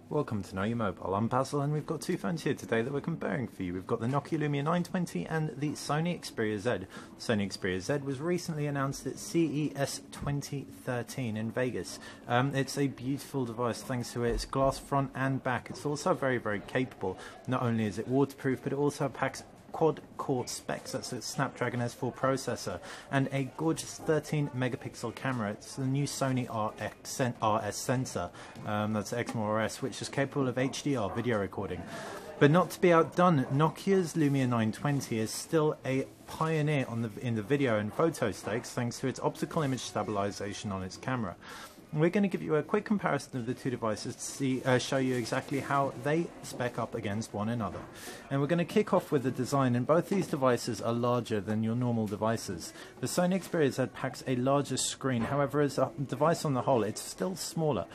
Welcome to Know Your Mobile. I'm Basil and we've got two phones here today that we're comparing for you. We've got the Nokia Lumia 920 and the Sony Xperia Z. The Sony Xperia Z was recently announced at CES 2013 in Vegas. It's a beautiful device thanks to its glass front and back. It's also very, very capable. Not only is it waterproof, but it also packs quad-core specs. That's a Snapdragon S4 processor and a gorgeous 13 megapixel camera. It's the new Sony RS sensor, that's Exmor RS, which is capable of HDR video recording. But not to be outdone, Nokia's Lumia 920 is still a pioneer in the video and photo stakes thanks to its optical image stabilisation on its camera. We're going to give you a quick comparison of the two devices to show you exactly how they spec up against one another. And we're going to kick off with the design, and both these devices are larger than your normal devices. The Sony Xperia Z packs a larger screen, however as a device on the whole it's still smaller.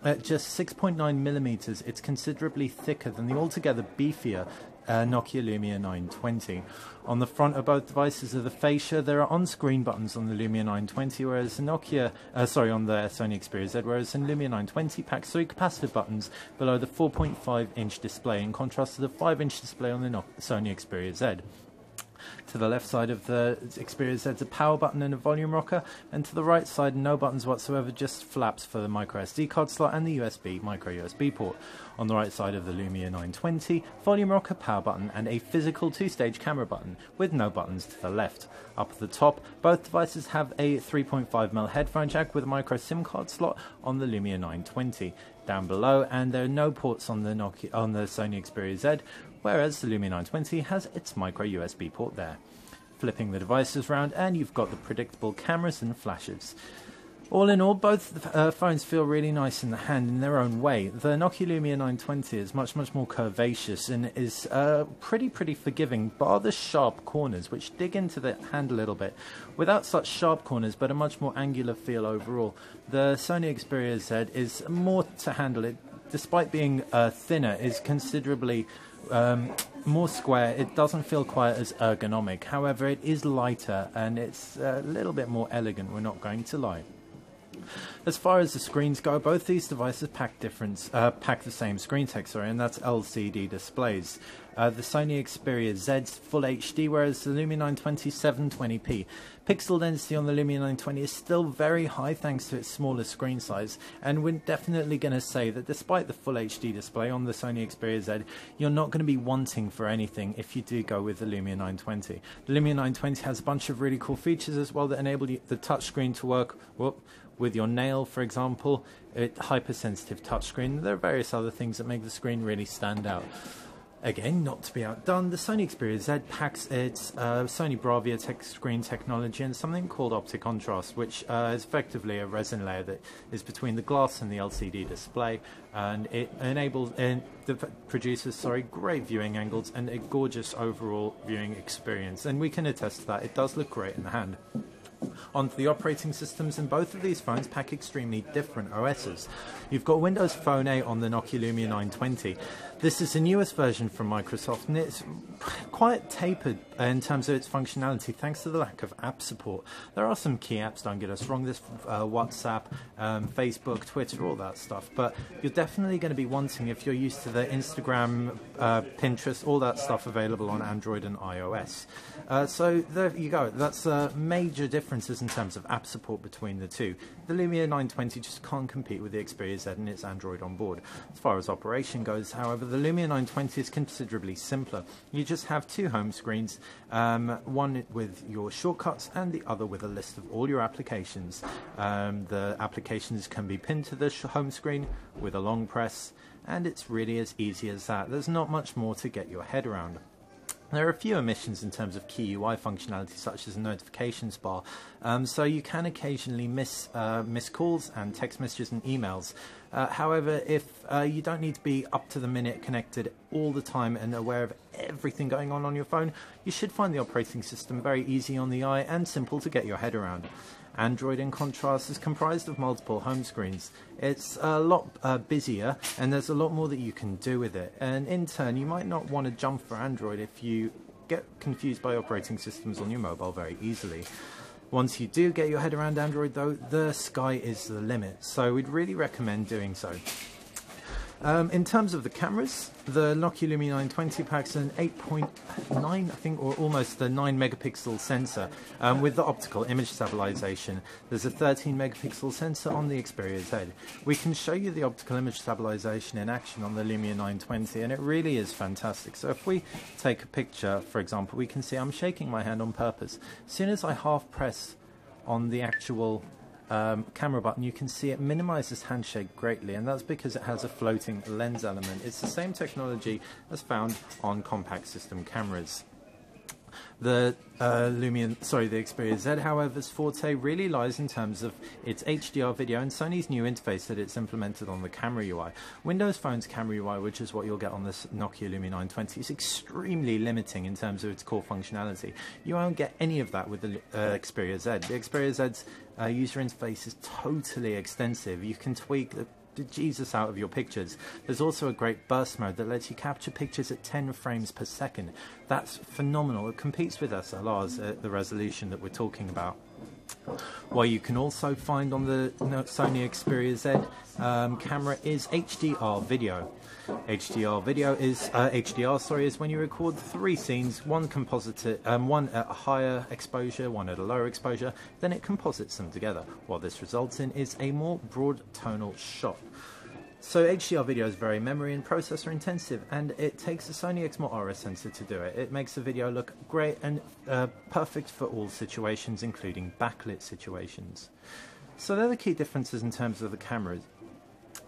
At just 6.9 millimeters, it's considerably thicker than the altogether beefier Nokia Lumia 920. On the front of both devices are the fascia. There are on-screen buttons on the Lumia 920, whereas on the Sony Xperia Z, whereas in Lumia 920 packs 3 capacitive buttons below the 4.5-inch display, in contrast to the 5-inch display on the Sony Xperia Z. To the left side of the Xperia Z is a power button and a volume rocker, and to the right side no buttons whatsoever, just flaps for the micro SD card slot and the micro USB port. On the right side of the Lumia 920, volume rocker, power button and a physical 2-stage camera button with no buttons to the left. Up at the top, both devices have a 3.5mm headphone jack with a micro SIM card slot on the Lumia 920. Down below, and there are no ports on the Sony Xperia Z, whereas the Lumia 920 has its micro USB port there. Flipping the devices round and you've got the predictable cameras and flashes. All in all, both phones feel really nice in the hand in their own way. The Nokia Lumia 920 is much more curvaceous and is pretty forgiving, bar the sharp corners which dig into the hand a little bit. Without such sharp corners, but a much more angular feel overall. The Sony Xperia Z is more to handle. It, despite being thinner, is considerably more square. It doesn't feel quite as ergonomic. However, it is lighter and it's a little bit more elegant, we're not going to lie. As far as the screens go, both these devices pack the same screen tech, and that's LCD displays. The Sony Xperia Z's Full HD, whereas the Lumia 920 720p. Pixel density on the Lumia 920 is still very high thanks to its smaller screen size, and we're definitely going to say that despite the Full HD display on the Sony Xperia Z, you're not going to be wanting for anything if you do go with the Lumia 920. The Lumia 920 has a bunch of really cool features as well that enable the touchscreen to work with your nail, for example, hypersensitive touchscreen. There are various other things that make the screen really stand out. Again, not to be outdone, the Sony Xperia Z packs its Sony Bravia screen technology and something called optic contrast, which is effectively a resin layer that is between the glass and the LCD display, and it produces great viewing angles and a gorgeous overall viewing experience, and we can attest to that. It does look great in the hand. Onto the operating systems, and both of these phones pack extremely different OSs. You've got Windows Phone 8 on the Nokia Lumia 920. This is the newest version from Microsoft, and it's quite tapered in terms of its functionality thanks to the lack of app support. There are some key apps, don't get us wrong, there's WhatsApp, Facebook, Twitter, all that stuff, but you're definitely going to be wanting, if you're used to the Instagram, Pinterest, all that stuff available on Android and iOS. So there you go, that's major differences in terms of app support between the two. The Lumia 920 just can't compete with the Xperia Z and its Android on board. As far as operation goes, however, the Lumia 920 is considerably simpler. You just have two home screens, one with your shortcuts and the other with a list of all your applications. The applications can be pinned to the home screen with a long press, and it's really as easy as that. There's not much more to get your head around. There are a few omissions in terms of key UI functionality, such as a notifications bar, so you can occasionally miss calls and text messages and emails. However, if you don't need to be up to the minute connected all the time and aware of everything going on your phone, you should find the operating system very easy on the eye and simple to get your head around. Android, in contrast, is comprised of multiple home screens. It's a lot busier, and there's a lot more that you can do with it. And in turn, you might not want to jump for Android if you get confused by operating systems on your mobile very easily. Once you do get your head around Android, though, the sky is the limit, so we'd really recommend doing so. In terms of the cameras, the Nokia Lumia 920 packs an 8.9, I think, or almost the 9 megapixel sensor with the optical image stabilisation. There's a 13 megapixel sensor on the Xperia Z. We can show you the optical image stabilisation in action on the Lumia 920, and it really is fantastic. So if we take a picture, for example, we can see I'm shaking my hand on purpose. As soon as I half press on the actual camera button, you can see it minimizes handshake greatly, and that's because it has a floating lens element. It's the same technology as found on compact system cameras. The the Xperia Z, however's forte really lies in terms of its HDR video and Sony's new interface that it's implemented on the camera UI. Windows Phone's camera UI, which is what you'll get on this Nokia Lumia 920, is extremely limiting in terms of its core functionality. You won't get any of that with the Xperia Z. The Xperia Z's user interface is totally extensive. You can tweak the Jesus out of your pictures. There's also a great burst mode that lets you capture pictures at 10 frames per second. That's phenomenal. It competes with SLRs at the resolution that we're talking about. What you can also find on the Sony Xperia Z camera is HDR video. HDR video is is when you record 3 scenes, one composite, one at a higher exposure, one at a lower exposure, then it composites them together. What this results in is a more broad tonal shot. So HDR video is very memory and processor intensive, and it takes a Sony Exmor RS sensor to do it. It makes the video look great and perfect for all situations, including backlit situations. So they're the key differences in terms of the cameras.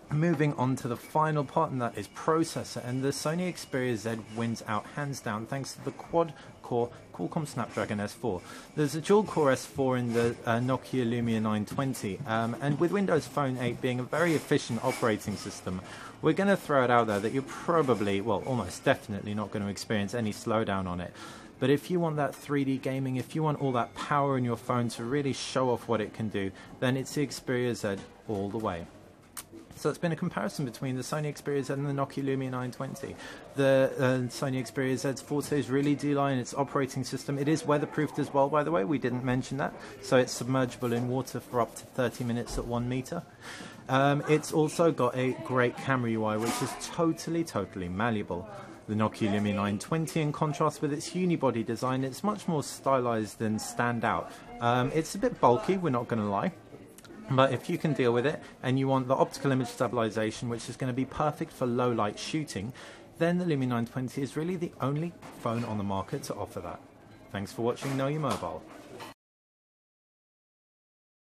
Moving on to the final part, and that is processor, and the Sony Xperia Z wins out hands down thanks to the quad-core Qualcomm Snapdragon S4. There's a dual-core S4 in the Nokia Lumia 920, and with Windows Phone 8 being a very efficient operating system, we're going to throw it out there that you're probably, well, almost definitely not going to experience any slowdown on it. But if you want that 3D gaming, if you want all that power in your phone to really show off what it can do, then it's the Xperia Z all the way. So it's been a comparison between the Sony Xperia Z and the Nokia Lumia 920. The Sony Xperia Z's fortes really do lie in its operating system. It is weatherproofed as well, by the way. We didn't mention that. So it's submergible in water for up to 30 minutes at 1 meter. It's also got a great camera UI, which is totally malleable. The Nokia Lumia 920, in contrast with its unibody design, it's much more stylized and stand out. It's a bit bulky, we're not going to lie. But if you can deal with it, and you want the optical image stabilization, which is going to be perfect for low light shooting, then the Lumia 920 is really the only phone on the market to offer that. Thanks for watching Know Your Mobile.